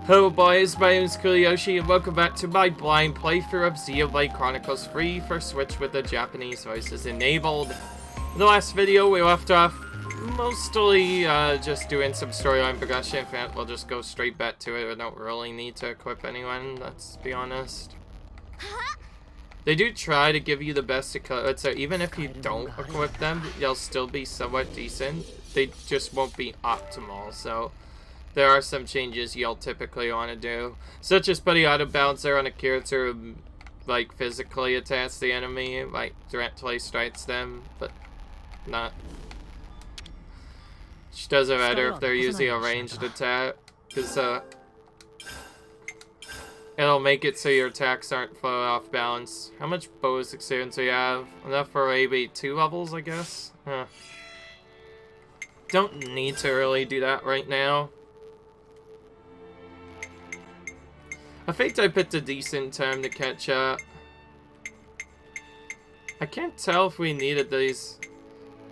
Hello boys, my name is Kuryoshi and welcome back to my blind playthrough of Xenoblade Chronicles 3 for Switch with the Japanese voices enabled. In the last video we left off mostly just doing some storyline progression. In fact, we'll just go straight back to it. We don't really need to equip anyone, let's be honest. They do try to give you the best equipment, so even if you don't equip them, they'll still be somewhat decent. They just won't be optimal, so there are some changes you'll typically want to do, such as putting out a balancer on a character who, like, physically attacks the enemy, like, directly strikes them, but not. Which doesn't matter if they're using a ranged attack, because, it'll make it so your attacks aren't far off balance. How much bonus experience do you have? Enough for maybe 2 levels, I guess? Huh. Don't need to really do that right now. I think I picked a decent time to catch up. I can't tell if we needed these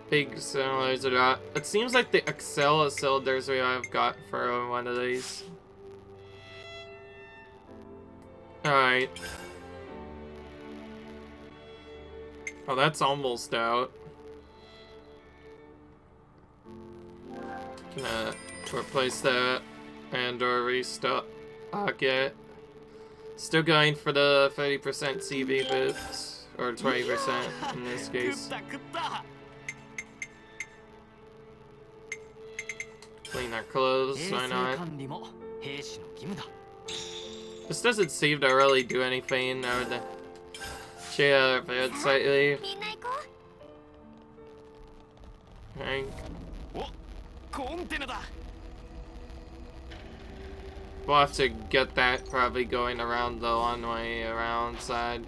big cylinders or not. It seems like the Excel cylinders we have got for one of these. Alright. Oh, that's almost out. Gonna replace that and or restock it. Still going for the 30% CV boost, or 20% in this case. Clean our clothes, why not? This doesn't seem to really do anything. I would check out our bed slightly. Okay. We'll have to get that probably going around the long way around side.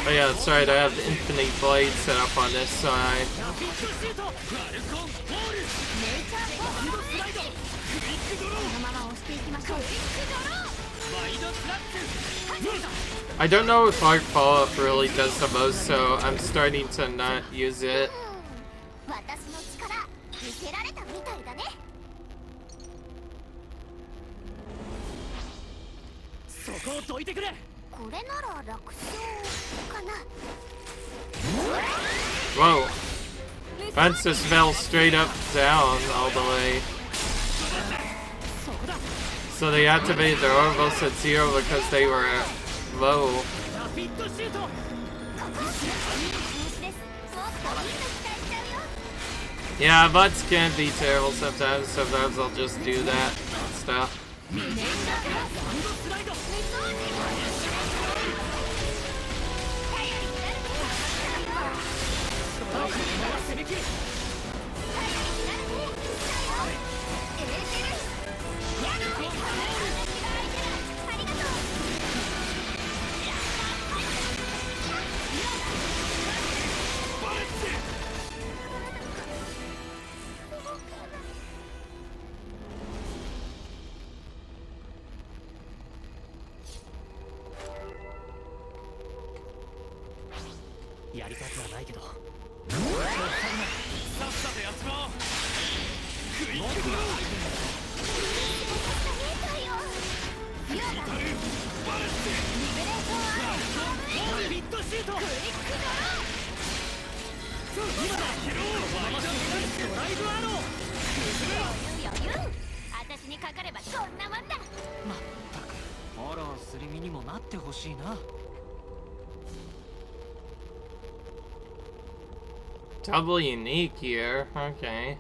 Oh yeah, that's right, I have the Infinite Blade set up on this side. I don't know if Arc Follow-Up really does the most, so I'm starting to not use it. Whoa. Fence just fell straight up down all the way. So they activated their orbals at 0 because they were low. Yeah, bots can be terrible sometimes. Sometimes I'll just do that stuff. Double unique here, okay.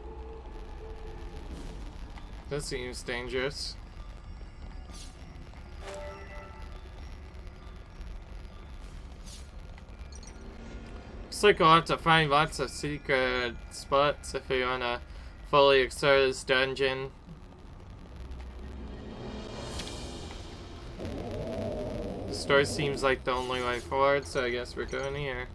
This seems dangerous. Looks like we'll have to find lots of secret spots if we want to fully explore this dungeon. The story seems like the only way forward, so I guess we're going here.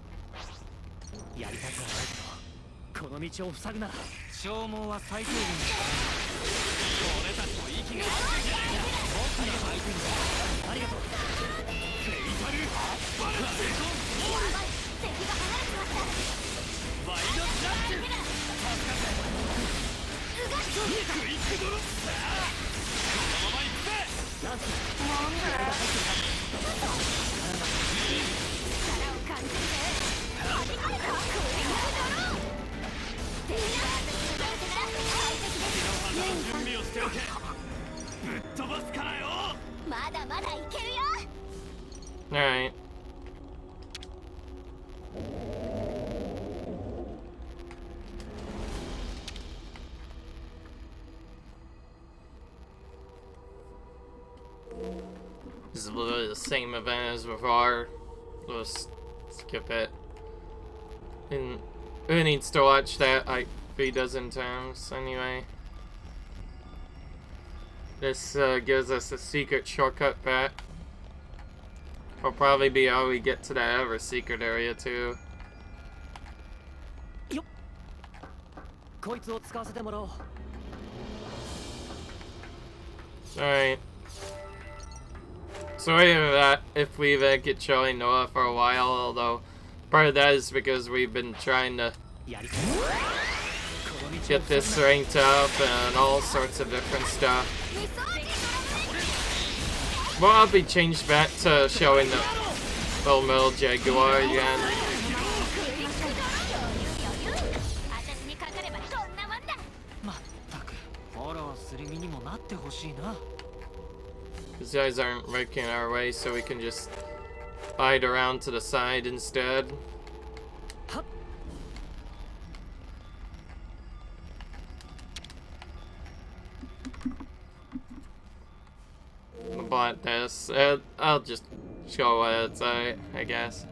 Alright. This is literally the same event as before. We'll skip it. And who needs to watch that like 3 dozen times anyway? This gives us a secret shortcut back. Will probably be how we get to that other secret area too. Alright. Sorry for that if we get showing Noah for a while, although part of that is because we've been trying to get this ranked up and all sorts of different stuff. Well, I'll be changed back to showing the little metal jaguar again. These guys aren't making our way, so we can just hide around to the side instead. But this, I'll just show what it's I guess.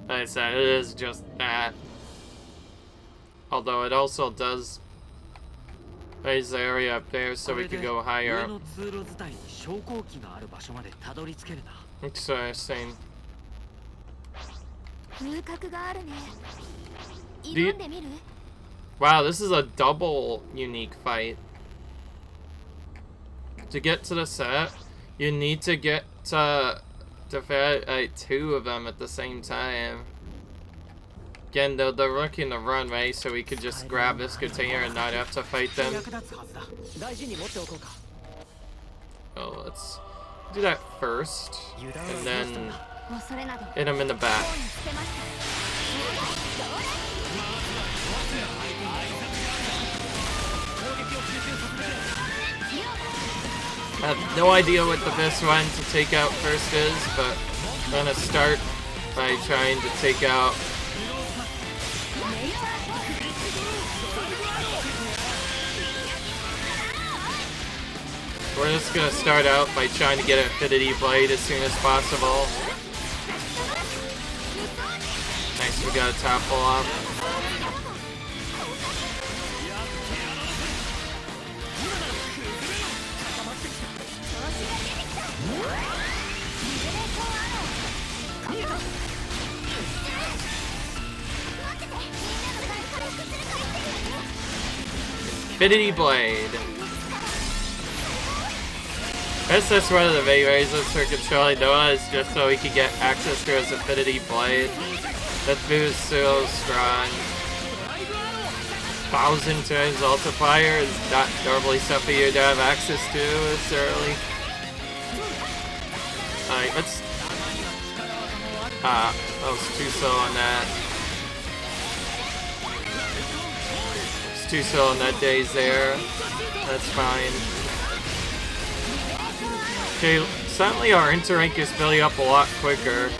Like I said, it is just that. Although it also does raise the area up there so we can go higher up. Interesting. Wow, this is a double unique fight. To get to the set, you need to get to fight 2 of them at the same time. Again, they're looking to run, right? So we could just grab this container and not have to fight them. Oh, let's do that first, and then hit them in the back. I have no idea what the best one to take out first is, but I'm gonna start by trying to take out we're just gonna start out by trying to get an Infinity Blade as soon as possible. Nice, we got a topple off. Infinity Blade. That's one of the main reasons for controlling Noah is just so we can get access to his Infinity Blade. That move's so strong. 1,000 times multiplier is not normally something you'd have access to this early. Alright, let's... that was too slow on that. It's too slow on that daze there. That's fine. Okay, suddenly our interrank is building up a lot quicker.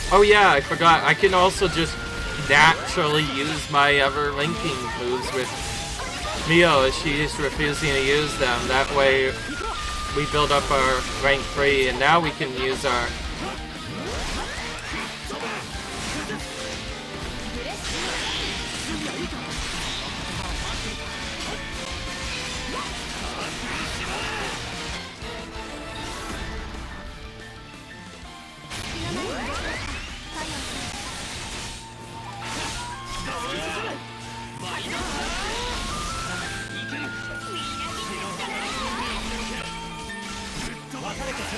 Oh yeah, I forgot. I can also just naturally use my other linking moves with Mio as she's refusing to use them. That way we build up our rank 3 and now we can use our...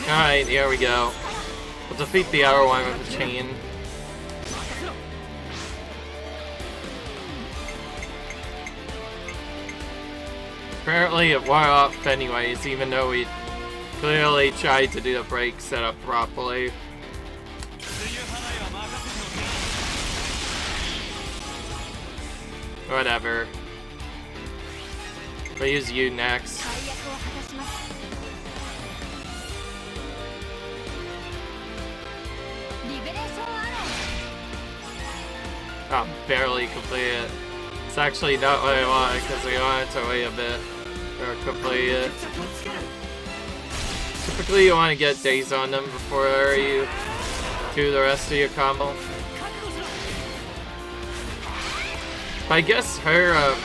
Alright, here we go. We'll defeat the other one with the chain. Apparently it wore off anyways, even though we clearly tried to do the break setup properly. Whatever. We'll use you next. Oh, barely completed. It's actually not what I want because we want it to wait a bit or complete it. Typically, you want to get days on them before you do the rest of your combo. But I guess her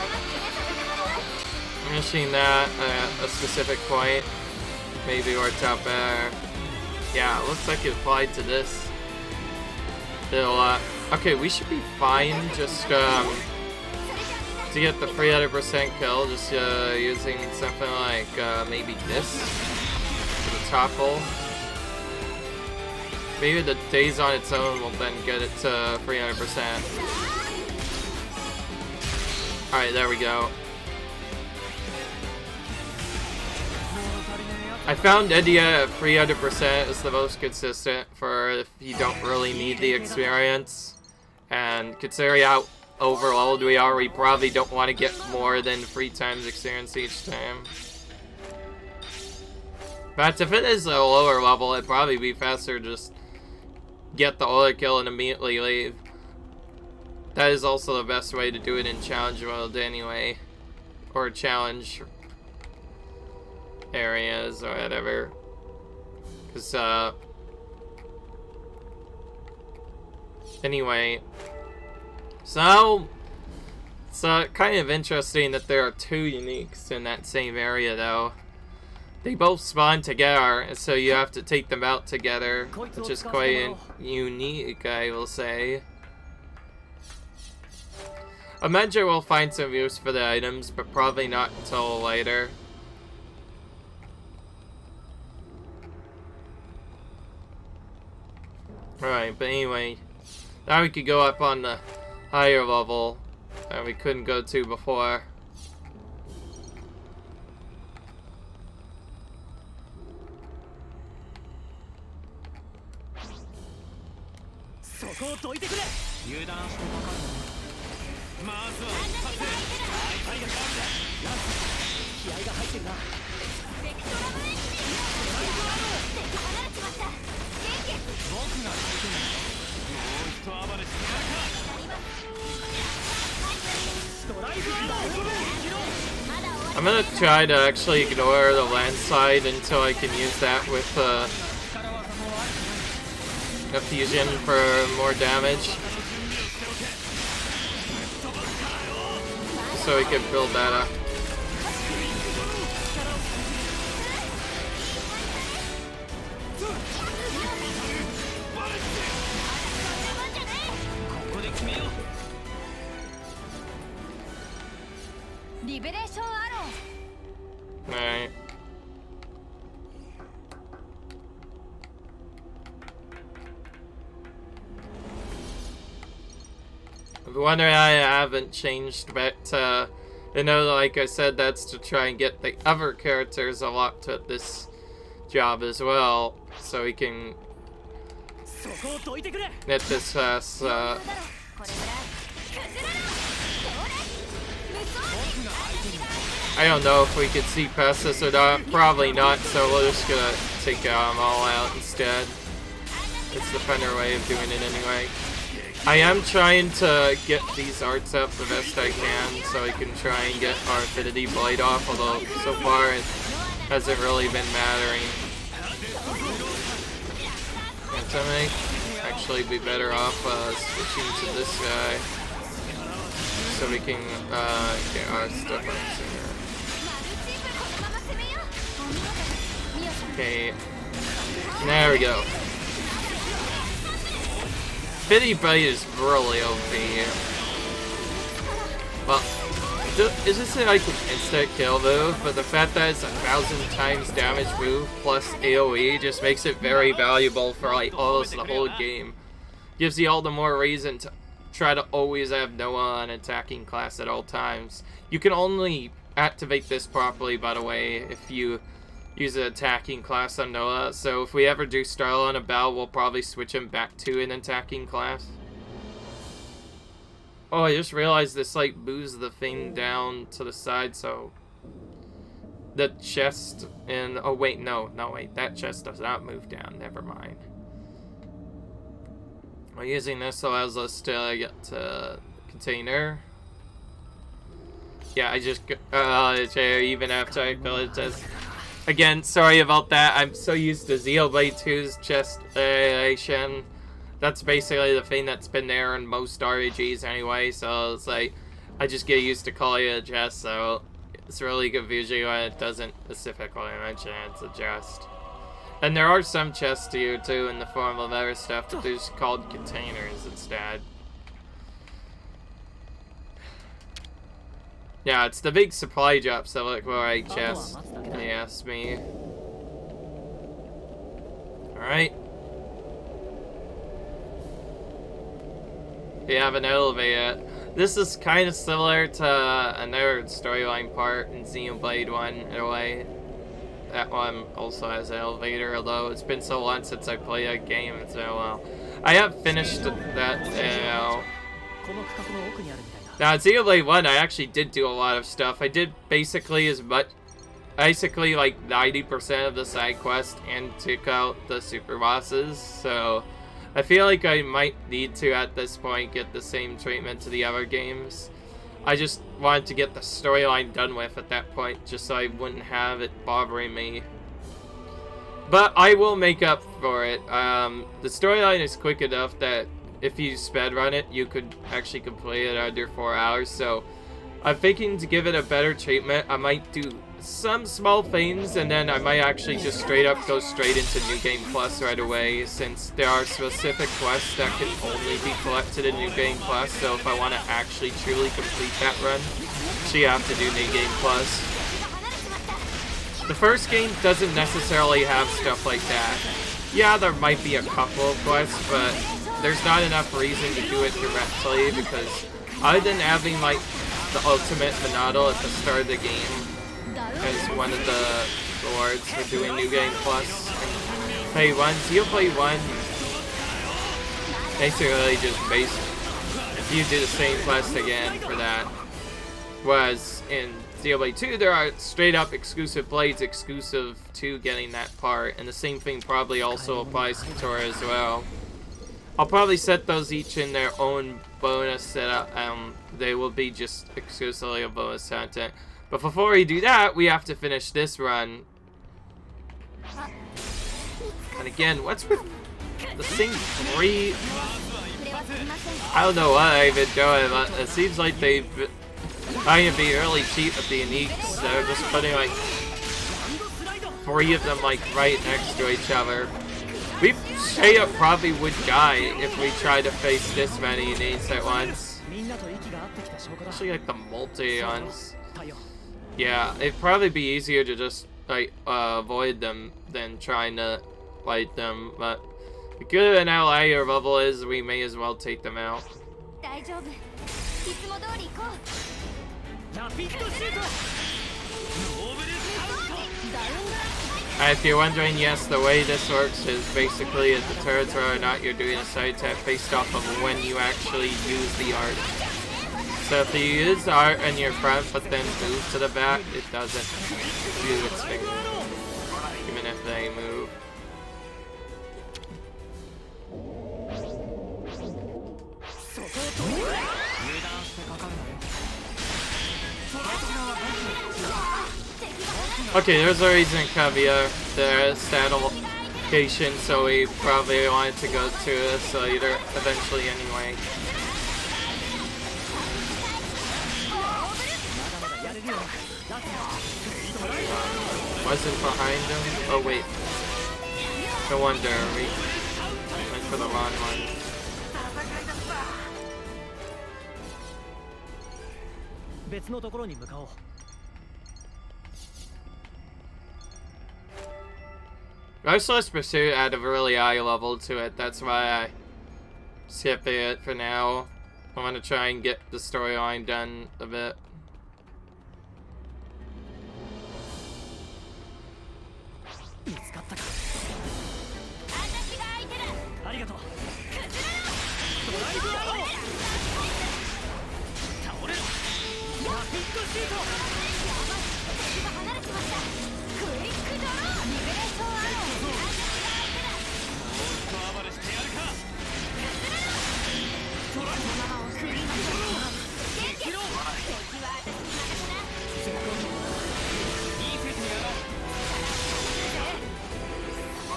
finishing that at a specific point maybe worked out better. Yeah, it looks like it applied to this. Did a lot. Okay, we should be fine just to get the 300% kill, just using something like maybe this for the top hole. Maybe the days on its own will then get it to 300%. Alright, there we go. I found India at 300% is the most consistent for if you don't really need the experience. And considering how overload we are, we probably don't want to get more than 3 times experience each time. But if it is a lower level, it'd probably be faster to just get the auto kill and immediately leave. That is also the best way to do it in challenge mode anyway. Or challenge areas or whatever. Because, anyway. So, it's kind of interesting that there are 2 uniques in that same area, though. They both spawn together, so you have to take them out together, which is quite unique, I will say. Imagine we'll find some use for the items, but probably not until later. Alright, but anyway, now we could go up on the higher level that we couldn't go to before. I'm gonna try to actually ignore the landslide until I can use that with a fusion for more damage. So we can build that up. Alright. The one I haven't changed, but you know, like I said, that's to try and get the other characters unlocked at this job as well, so we can get this fast. I don't know if we could see past this or not. Probably not, so we're just gonna take them all out instead. It's the funner way of doing it anyway. I am trying to get these arts up the best I can, so I can try and get our Affinity Blade off, although so far it hasn't really been mattering. And I might actually be better off switching to this guy, so we can get our stuff up sooner. Okay, there we go. Affinity Blade is really OP here. Well, is this like an instant kill move? But the fact that it's 1,000 times damage move plus AoE just makes it very valuable for like almost the whole game. Gives you all the more reason to try to always have Noah on attacking class at all times. You can only activate this properly, by the way, if you use an attacking class on Noah, so if we ever do Starla on a Bell, we'll probably switch him back to an attacking class. Oh, I just realized this like moves the thing down to the side, so the chest in... Oh, wait, no, wait. That chest does not move down. Never mind. Well, using this allows us to get to container. Yeah, I just... even after I fill it, just... Again, sorry about that. I'm so used to Xenoblade 2's chest animation. That's basically the thing that's been there in most RPGs anyway, so it's like... I just get used to calling it a chest, so... It's really confusing when it doesn't specifically mention it's a chest. And there are some chests here too in the form of other stuff, but they're just called containers instead. Yeah, it's the big supply drops that look like chests. If you ask me. Alright. We have an elevator. This is kind of similar to another storyline part in Xenoblade 1 in a way. That one also has an elevator, although it's been so long since I played that game, it's been a while. I have finished that, Now, in Xenoblade 1, I actually did do a lot of stuff. I did basically like 90% of the side quest and took out the super bosses, so... I feel like I might need to, at this point, get the same treatment to the other games. I just wanted to get the storyline done with at that point, just so I wouldn't have it bothering me. But I will make up for it. The storyline is quick enough that if you speedrun it, you could actually complete it under 4 hours, so... I'm thinking to give it a better treatment, I might do some small things, and then I might actually just go straight into New Game Plus right away, since there are specific quests that can only be collected in New Game Plus, so if I want to actually truly complete that run, you have to do New Game Plus. The first game doesn't necessarily have stuff like that. Yeah, there might be a couple of quests, but there's not enough reason to do it directly, because other than having, like, the ultimate Minato at the start of the game as one of the rewards for doing New Game Plus and Play 1. Xenoblade 1 basically just you do the same quest again for that. Whereas in Xenoblade 2 there are straight up exclusive blades exclusive to getting that part, and the same thing probably also applies to Tora as well. I'll probably set those each in their own bonus setup. They will be just exclusively a bonus content. But before we do that, we have to finish this run. And again, what's with the thing 3? I don't know what I've been doing, but it seems like they've been trying to be really cheap with the uniques. They're just putting like 3 of them like right next to each other. We straight up probably would die if we tried to face this many uniques at once. Especially like the multi-ons. Yeah, it'd probably be easier to just like avoid them than trying to fight them, but the good of an Annillator level is we may as well take them out. If you're wondering, yes, the way this works is basically it determines whether or not you're doing a side tap based off of when you actually use the art. So if you use the art in your front but then move to the back, it doesn't do its thing, even if they move. Okay, there's a reason Kavia, the saddle location, so we probably wanted to go to this later, eventually anyway. Wasn't behind him? Oh wait. No wonder, we went for the wrong one. Merciless Pursuit had a really high level to it, that's why I skip it for now. I want to try and get the storyline done a bit.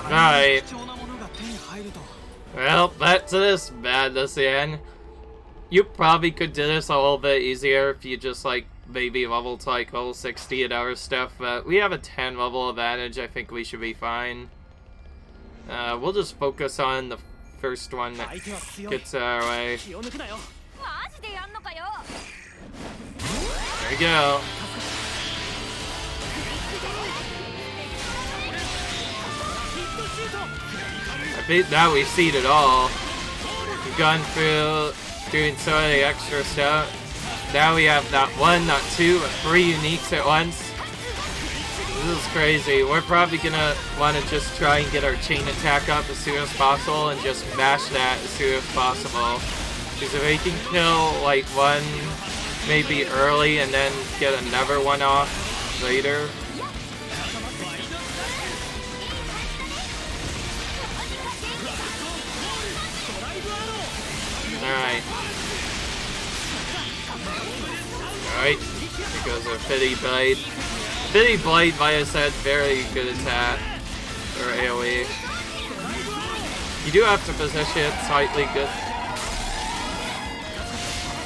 Alright. Well, back to this madness again. You probably could do this a little bit easier if you just, like, maybe level to, like, level 60 and our stuff, but we have a 10 level advantage. I think we should be fine. We'll just focus on the first one that gets our way. There we go. I think now we've seen it all. We've gone through doing so many extra stuff. Now we have not one, not two, but 3 uniques at once. This is crazy. We're probably gonna want to just try and get our chain attack up as soon as possible and just mash that as soon as possible. Because if we can kill like one maybe early and then get another one off later. Alright. Alright. Here goes our Pity Blade. Pity Blade, like I said, very good attack. Or AoE. You do have to position it slightly good.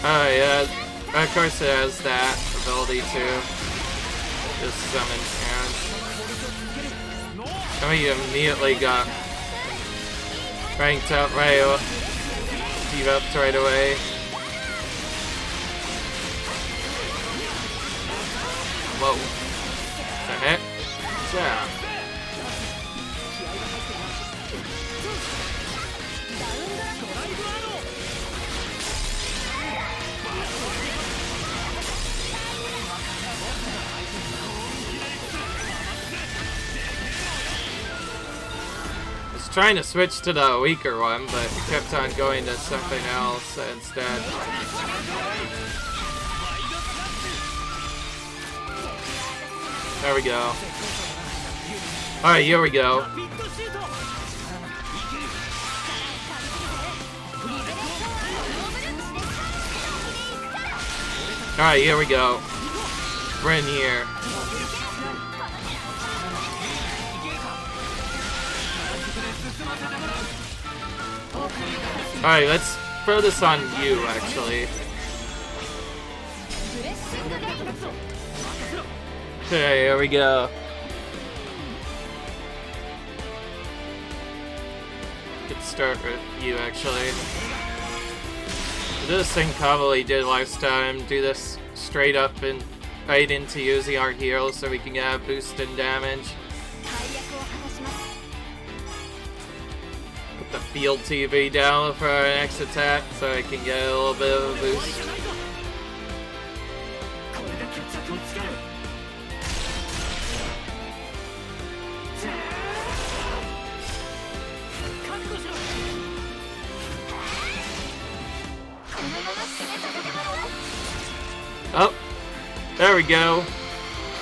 Oh yeah. Of course it has that ability too. Just summon hands. And we immediately got ranked up right debuffed right away. Whoa. The heck? Yeah. I was trying to switch to the weaker one, but it kept on going to something else instead. There we go. Alright, here we go. Alright, here we go. We're in here. Alright, let's throw this on you, actually. Okay, here we go. Let's start with you, actually. This thing probably did last time. Do this straight up and right into using our heals so we can get a boost in damage. Put the field TV down for our next attack so I can get a little bit of a boost. Oh, there we go.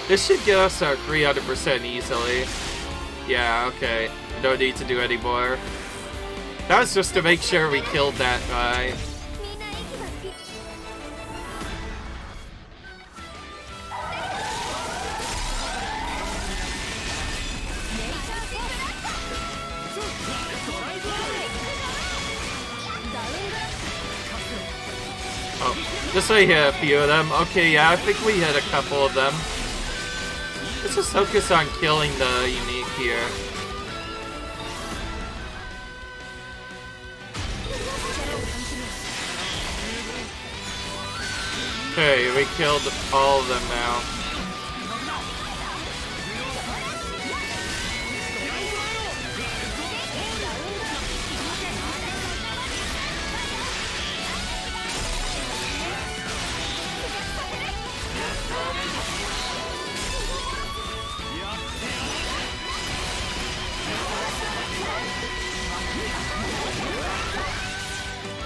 This should get us our 300% easily. Yeah, okay. No need to do any more. That was just to make sure we killed that guy. Oh, just so we hit a few of them. Okay, yeah, I think we hit a couple of them. Let's just focus on killing the unique here. Okay, we killed all of them now.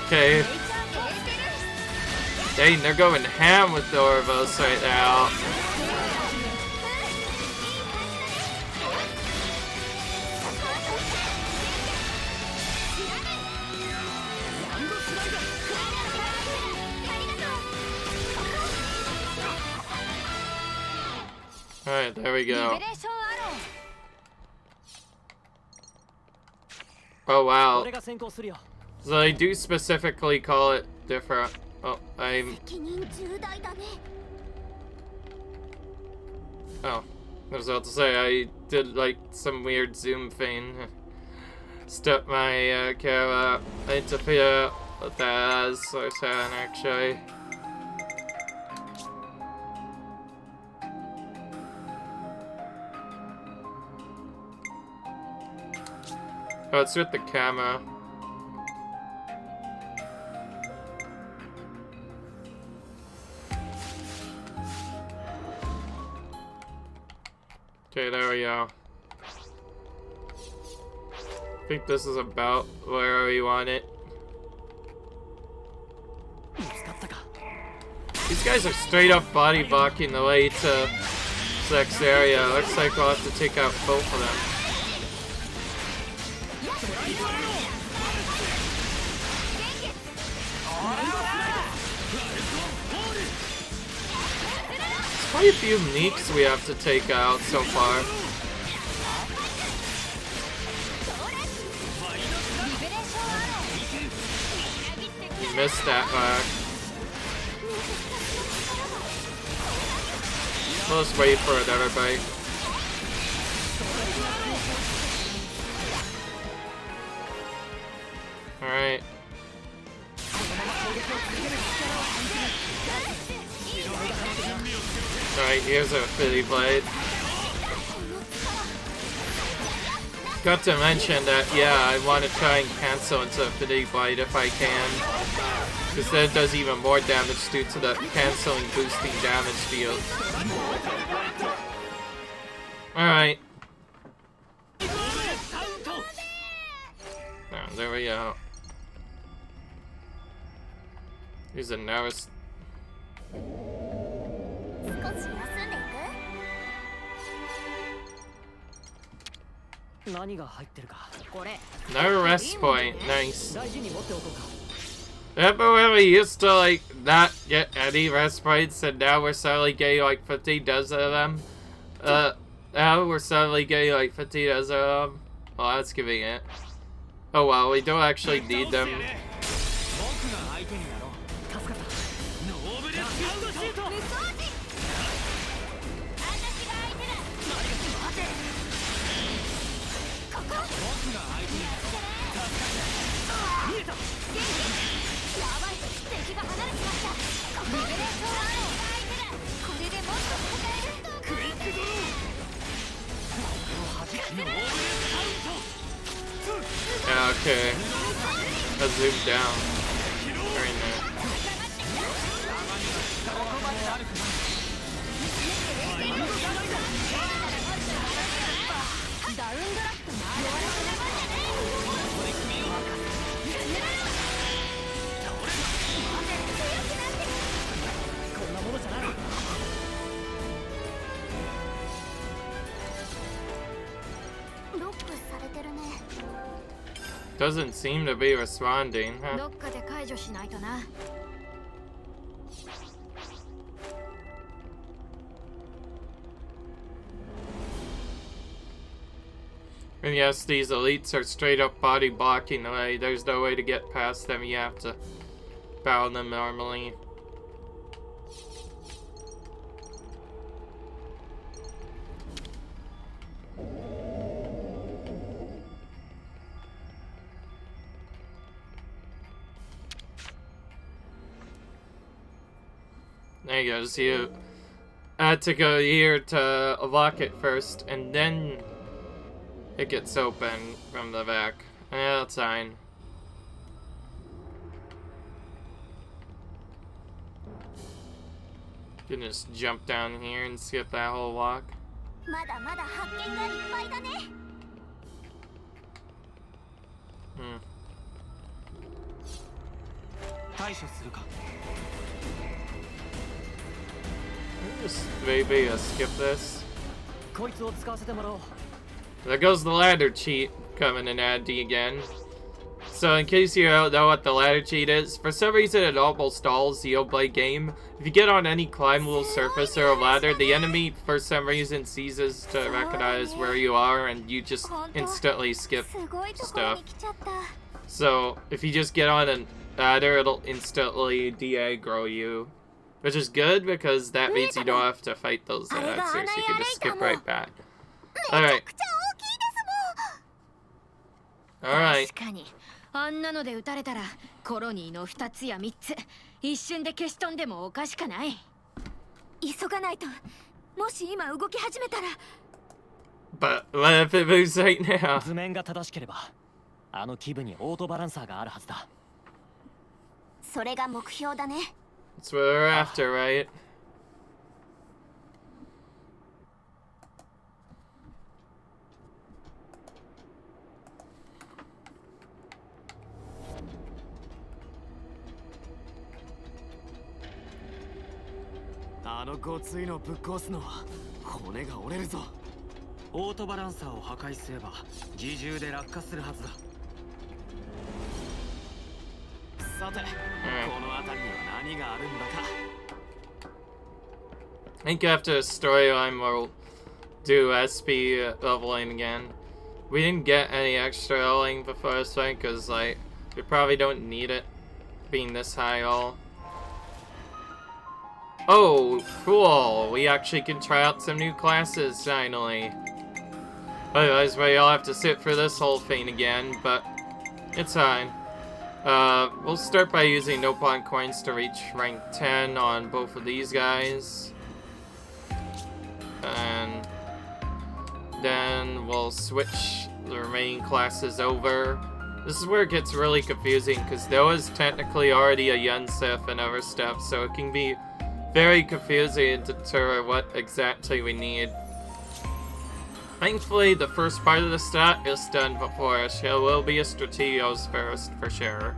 Okay. Dang, they're going ham with the Orvos right now. Alright, there we go. Oh wow. So they do specifically call it different. Oh, Oh, I was about to say, I did like some weird zoom thing. Step my camera into figure out what that is, so I can actually. Oh, it's with the camera. Okay, there we go. I think this is about where we want it. These guys are straight up body blocking the way to this next area. Looks like we'll have to take out both of them. Quite a few Meeks we have to take out so far. You missed that back. We'll just wait for another bite. Alright. Alright, here's our Fitty Blade. Got to mention that, yeah, I want to try and cancel into a Fitty Blade if I can. Because that does even more damage due to the canceling boosting damage field. Alright. Oh, there we go. Here's a nervous. No rest point, nice. Remember when we used to like not get any rest points and now we're suddenly getting like 50 dozen of them? Now we're suddenly getting like 50 dozen of them? Well, that's giving it. Oh well, we don't actually need them. Yeah, okay. Let's zoom down. Very nice. Doesn't seem to be responding, huh? And yes, these elites are straight up body blocking the way. There's no way to get past them. You have to battle them normally. There you go, so you had to go here to lock it first, and then it gets open from the back. Yeah, that's fine. You can just jump down here and skip that whole walk. Just maybe skip this. There goes the ladder cheat coming in handy again. So in case you don't know what the ladder cheat is, for some reason it almost stalls the Xenoblade game. If you get on any climbable surface or a ladder, the enemy for some reason ceases to recognize where you are and you just instantly skip stuff. So if you just get on a ladder, it'll instantly de-aggro you. Which is good because that means you don't have to fight those answers, you can just skip right back. Alright. Alright. あんなので撃たれたらコロニーの2つや3つ一瞬で消し飛んでもおかしくない。急がないと。もし今動き始めたら。But what if it moves right now? 図面が正しければあの基部にオートバランサーがあるはずだ。それが目標だね。That's what we're after, right?あのごついのぶっ壊すのは骨が折れるぞ。オートバランサーを破壊すれば自重で落下するはずだ。さて、この辺りには何があるんだか。I think after the storyline we'll do SP leveling again. We didn't get any extra leveling before this fight because like we probably don't need it being this high all. Oh, cool! We actually can try out some new classes finally. Otherwise, we'll have to sit for this whole thing again, but it's fine. We'll start by using Nopon coins to reach rank 10 on both of these guys. And then we'll switch the remaining classes over. This is where it gets really confusing, because Noah is technically already a Yunsif and other stuff, so it can be very confusing to determine what exactly we need. Thankfully, the first part of the stat is done before, so it will be a Strategos first, for sure.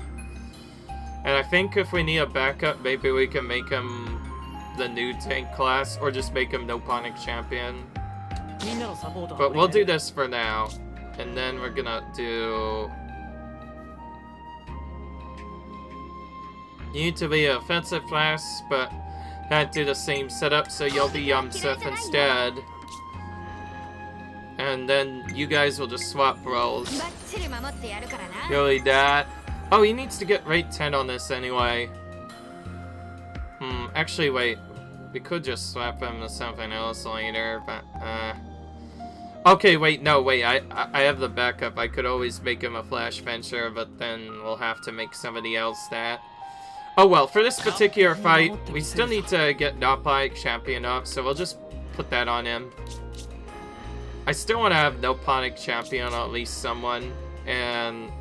And I think if we need a backup, maybe we can make him the new tank class, or just make him Noponic champion. But we'll do this for now, and then we're gonna do... You need to be an offensive class, but not do the same setup, so you'll be Yumsif instead. And then you guys will just swap roles. You'll need that. Oh, he needs to get rate 10 on this anyway. Actually, wait. We could just swap him to something else later, but, Okay, wait, no, wait, I have the backup. I could always make him a Flash Venture, but then we'll have to make somebody else that. Oh well, for this particular fight, we still need to get Noponic champion up, so we'll just put that on him. I still want to have Noponic champion on at least someone, and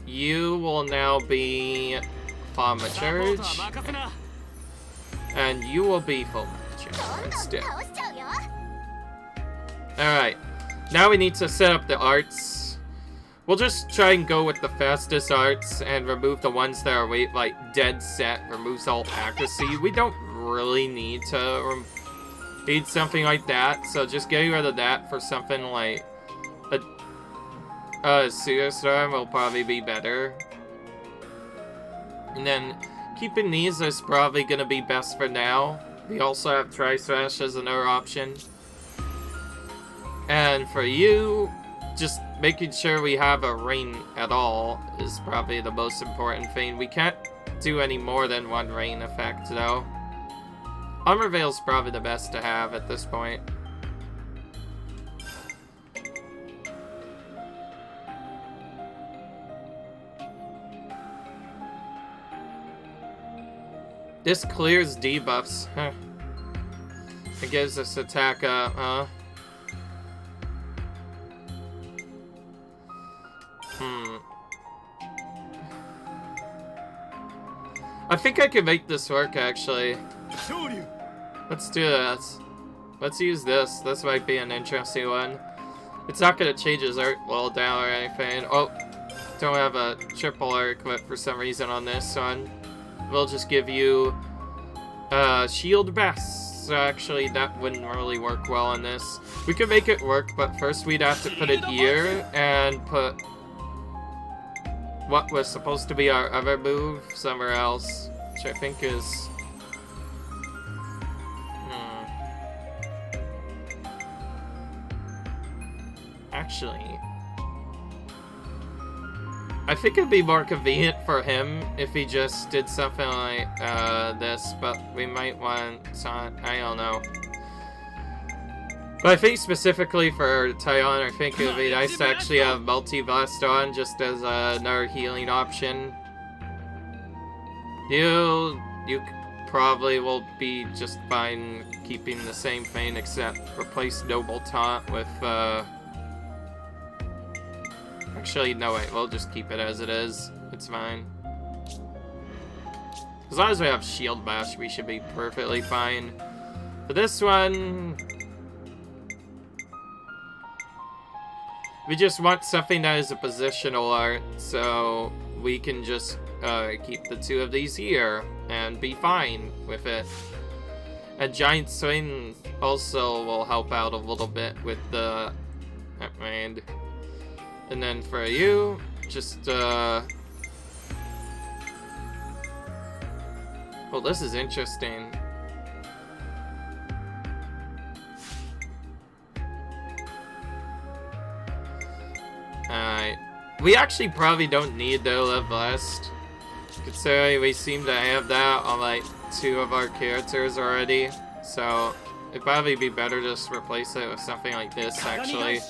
you will now be Fama Church, and you will be Fama Church instead. Alright, now we need to set up the arts. We'll just try and go with the fastest arts and remove the ones that are like dead set, removes all accuracy. We don't really need to need something like that, so just getting rid of that for something like a Superstorm will probably be better. And then keeping these is probably gonna be best for now. We also have Tri-Slash as another option. And for you, just making sure we have a rain at all is probably the most important thing. We can't do any more than one rain effect, though. Armor Veil's probably the best to have at this point. This clears debuffs. It gives us attack up, huh? I think I can make this work, actually. Let's do this. Let's use this. This might be an interesting one. It's not going to change his art wall down or anything. Oh, don't have a triple art equip for some reason on this one. We'll just give you shield best. So actually, that wouldn't really work well on this. We could make it work, but first we'd have to put it here and put what was supposed to be our other move somewhere else, which I think is... Actually, I think it'd be more convenient for him if he just did something like this, but we might want to, I don't know. But I think specifically for Tyon, I think it would be nice to actually have Multi-Blast on just as another healing option. You probably will be just fine keeping the same thing, except replace Noble Taunt with actually, no wait, we'll just keep it as it is. It's fine. As long as we have Shield Bash, we should be perfectly fine. For this one, we just want something that is a positional art, so we can just keep the two of these here and be fine with it. A Giant Swing also will help out a little bit with the upgrade. And then for you, just well, this is interesting. Alright. We actually probably don't need the Live Blast, considering we seem to have that on like 2 of our characters already. So it'd probably be better to just replace it with something like this, actually.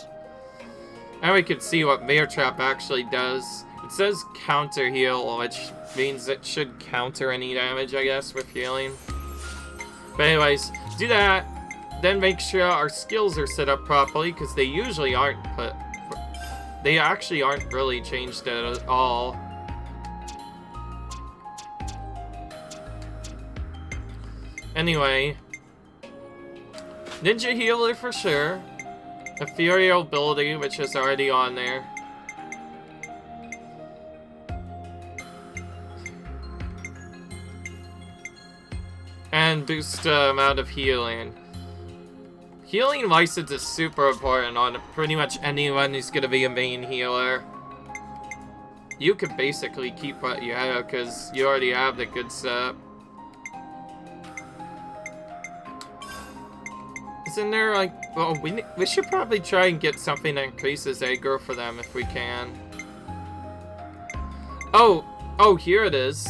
And we can see what Mirror Trap actually does. It says counter heal, which means it should counter any damage, I guess, with healing. But anyways, do that. Then make sure our skills are set up properly, because they usually aren't put... They actually aren't really changed at all. Anyway. Ninja Healer for sure. Ethereal ability, which is already on there. And boost the amount of healing. Healing license is super important on pretty much anyone who's gonna be a main healer. You could basically keep what you have because you already have the good setup. Isn't there like, well, we should probably try and get something that increases aggro for them if we can. Oh, here it is.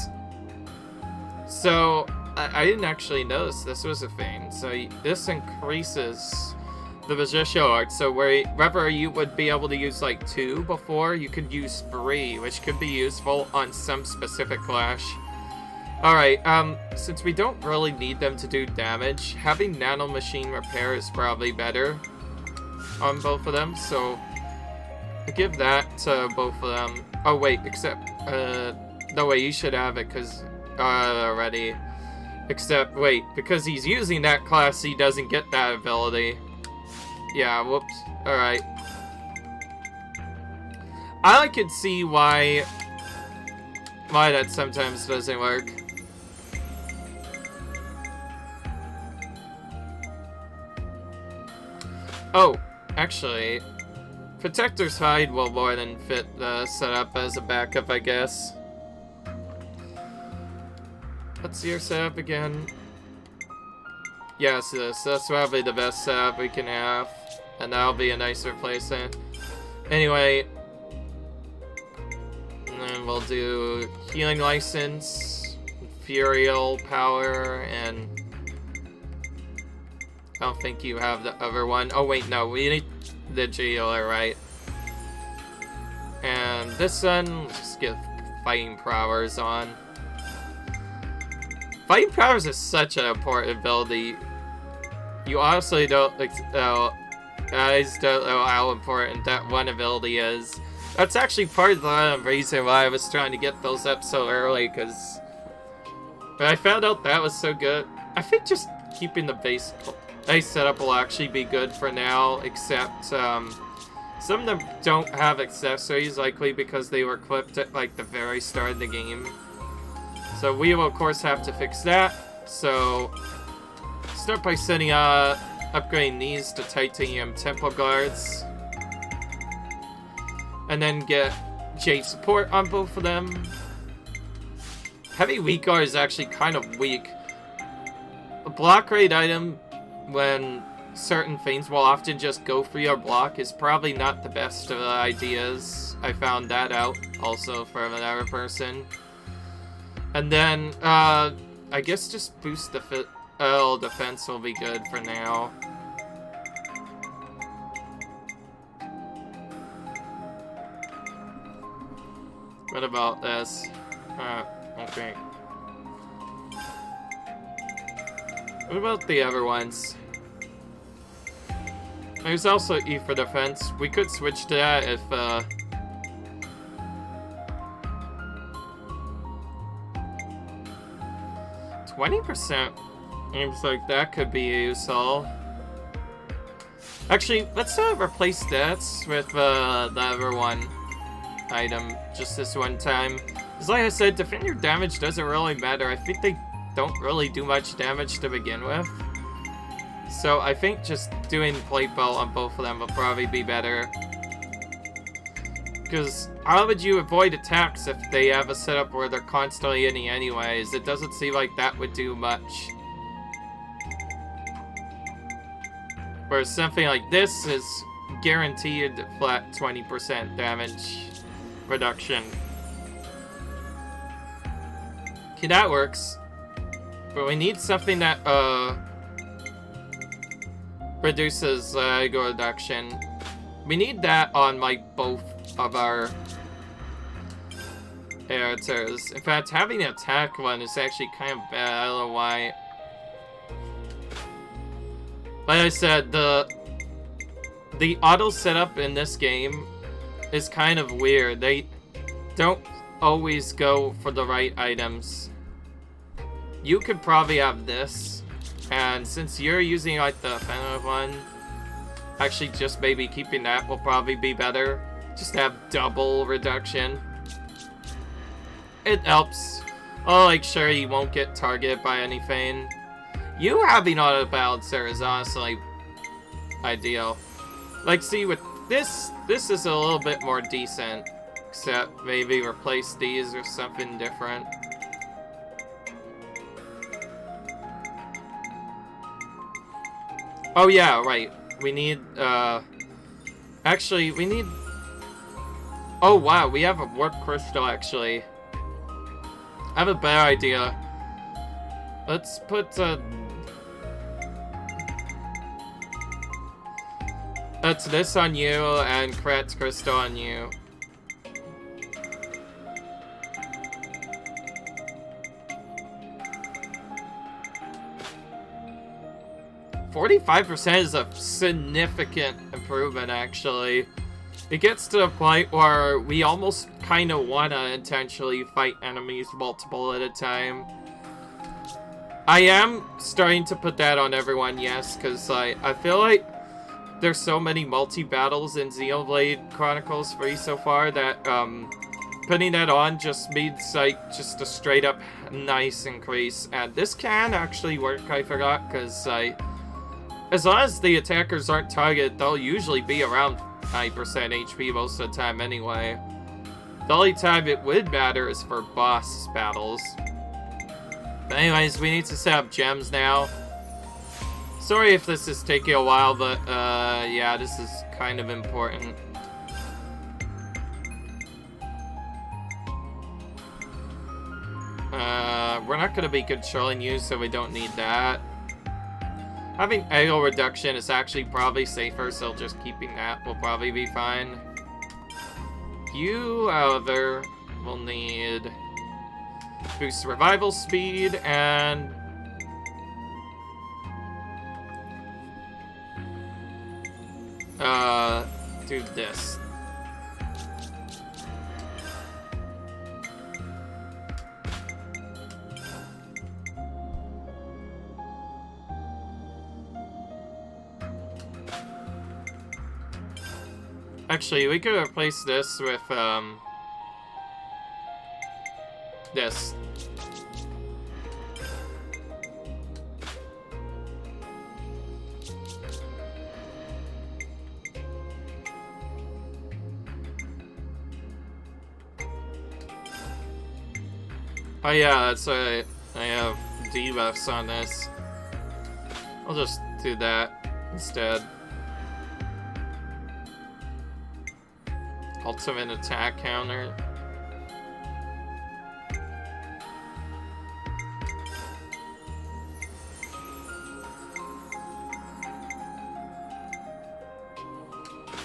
So I didn't actually notice this was a thing. So this increases the positional art. So wherever you would be able to use like 2 before, you could use 3, which could be useful on some specific clash. Alright, since we don't really need them to do damage, having Nano Machine Repair is probably better on both of them, so I give that to both of them. Oh wait, except, no way, you should have it, because, already. Except, wait, because he's using that class, he doesn't get that ability. Yeah, whoops. Alright. I could see why that sometimes doesn't work. Oh, actually, Protector's Hide will more than fit the setup as a backup, I guess. What's your setup again? Yes, that's probably the best setup we can have, and that'll be a nice replacement. Anyway, and then we'll do Healing License, Ethereal Power, and I don't think you have the other one. Oh wait, no, we need the Healer, right? And this one, let's just get Fighting Powers on. Fighting Powers is such an important ability. You honestly don't, guys don't know how important that one ability is. That's actually part of the reason why I was trying to get those up so early, because when I found out that was so good, I think just keeping the base setup will actually be good for now, except some of them don't have accessories, likely because they were clipped at like the very start of the game. So we will of course have to fix that. So start by upgrading these to Titanium Temple Guards. And then get Jade support on both of them. Heavy weak guard is actually kind of weak. A block rate item, when certain things will often just go for your block, is probably not the best of ideas. I found that out also from another person. And then, I guess just boost the defense will be good for now. What about this? Okay. What about the other ones? There's also E for defense. We could switch to that if, 20% seems like that could be useful. Actually, let's replace stats with the other one item just this one time. Because like I said, defender damage doesn't really matter. I think they don't really do much damage to begin with. So I think just doing plate belt on both of them will probably be better. Because how would you avoid attacks if they have a setup where they're constantly hitting anyways? It doesn't seem like that would do much. Whereas something like this is guaranteed flat 20% damage reduction. Okay, that works. But we need something that reduces ego reduction. We need that on like both of our characters. In fact, having an attack one is actually kind of bad. I don't know why. Like I said, the auto setup in this game is kind of weird. They don't always go for the right items. You could probably have this, and since you're using like the offensive one, actually just maybe keeping that will probably be better. Just to have double reduction. It helps. Oh, like sure you won't get targeted by anything. You having auto balancer is honestly ideal. Like see with this is a little bit more decent. Except maybe replace these or something different. Oh yeah, right. We need, actually, we need... Oh wow, we have a warp crystal, actually. I have a better idea. Let's put, that's this on you, and Krat's crystal on you. 45% is a significant improvement, actually. It gets to the point where we almost kind of want to intentionally fight enemies multiple at a time. I am starting to put that on everyone, yes, because I feel like there's so many multi-battles in Xenoblade Chronicles 3 so far that putting that on just means like just a straight up nice increase. And this can actually work, I forgot, because as long as the attackers aren't targeted, they'll usually be around 9% HP most of the time anyway. The only time it would matter is for boss battles. But anyways, we need to set up gems now. Sorry if this is taking a while, but yeah, this is kind of important. We're not going to be controlling you, so we don't need that. Having AO reduction is actually probably safer, so just keeping that will probably be fine. You, however, will need boost revival speed and do this. Actually, we could replace this with, this. Oh yeah, that's right. I have debuffs on this. I'll just do that instead. Ultimate attack counter.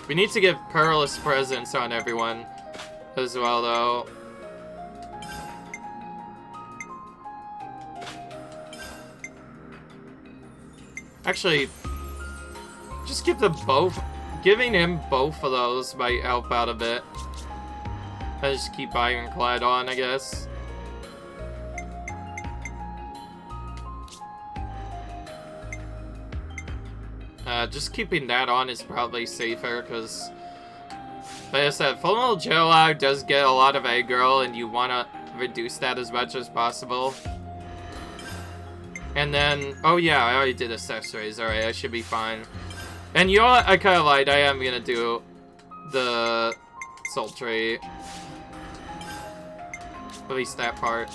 We need to give perilous presents on everyone as well, though. Actually, just give them both. Giving him both of those might help out a bit. I just keep Ironclad on, I guess. Just keeping that on is probably safer, because, like I said, Full Joe does get a lot of aggro, and you want to reduce that as much as possible. And then, oh yeah, I already did accessories. Alright, I should be fine. And you know what? I kind of lied. I am going to do the sultry. At least that part.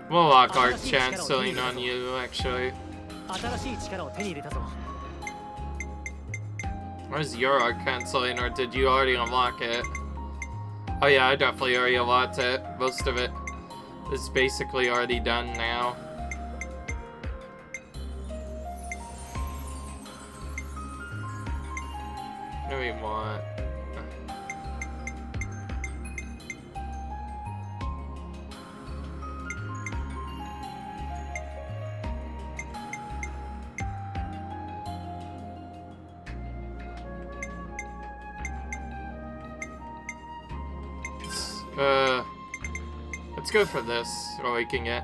We'll lock our chanceling on you, actually. Where's your arc canceling, or did you already unlock it? Oh yeah, I definitely already unlocked it. Most of it is basically already done now. What do we want? Let's go for this, what we can get.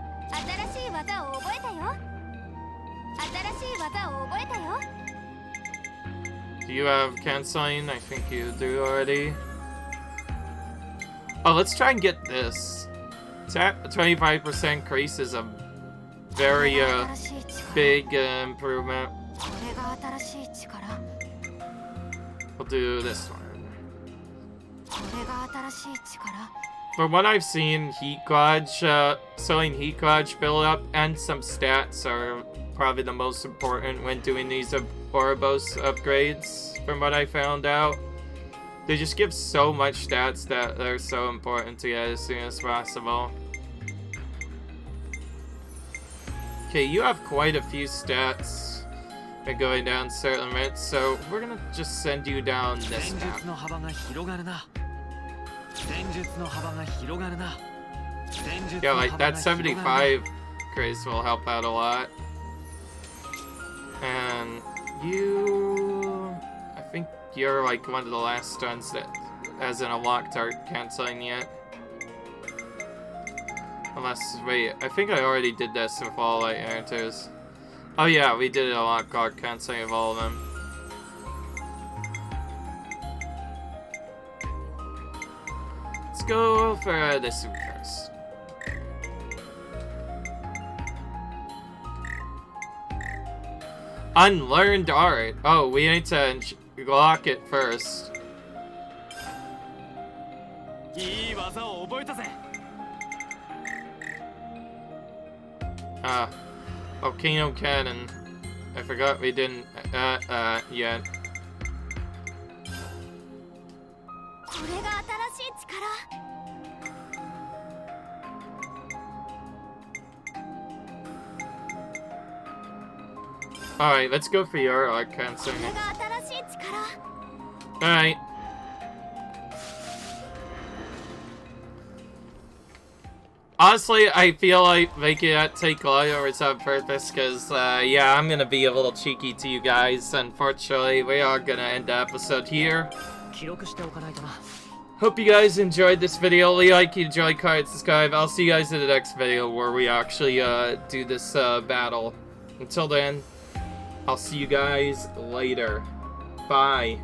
Do you have canceling? I think you do already. Oh, let's try and get this. 25% increase is a very big improvement. We'll do this one. From what I've seen, Heat Gouge, selling Heat Gouge build up and some stats are probably the most important when doing these Ouroboros upgrades, from what I found out. They just give so much stats that they're so important to get as soon as possible. Okay, you have quite a few stats going down certain limits, so we're gonna just send you down this path. Yeah, like that 75 grace will help out a lot. And you, I think you're like one of the last stuns that hasn't unlocked art canceling yet. Unless, wait, I think I already did this with all light answers. Oh yeah, we did unlock art canceling of all of them. Let's go for this one first. Unlearned art. Oh, we need to lock it first. Volcano Cannon. I forgot we didn't, yet. Alright, let's go for your art canceling. Alright. Honestly, I feel like making that take longer was on purpose, because, yeah, I'm gonna be a little cheeky to you guys. Unfortunately, we are gonna end the episode here. Hope you guys enjoyed this video. Like, enjoy, comment, subscribe. I'll see you guys in the next video where we actually, do this, battle. Until then, I'll see you guys later. Bye.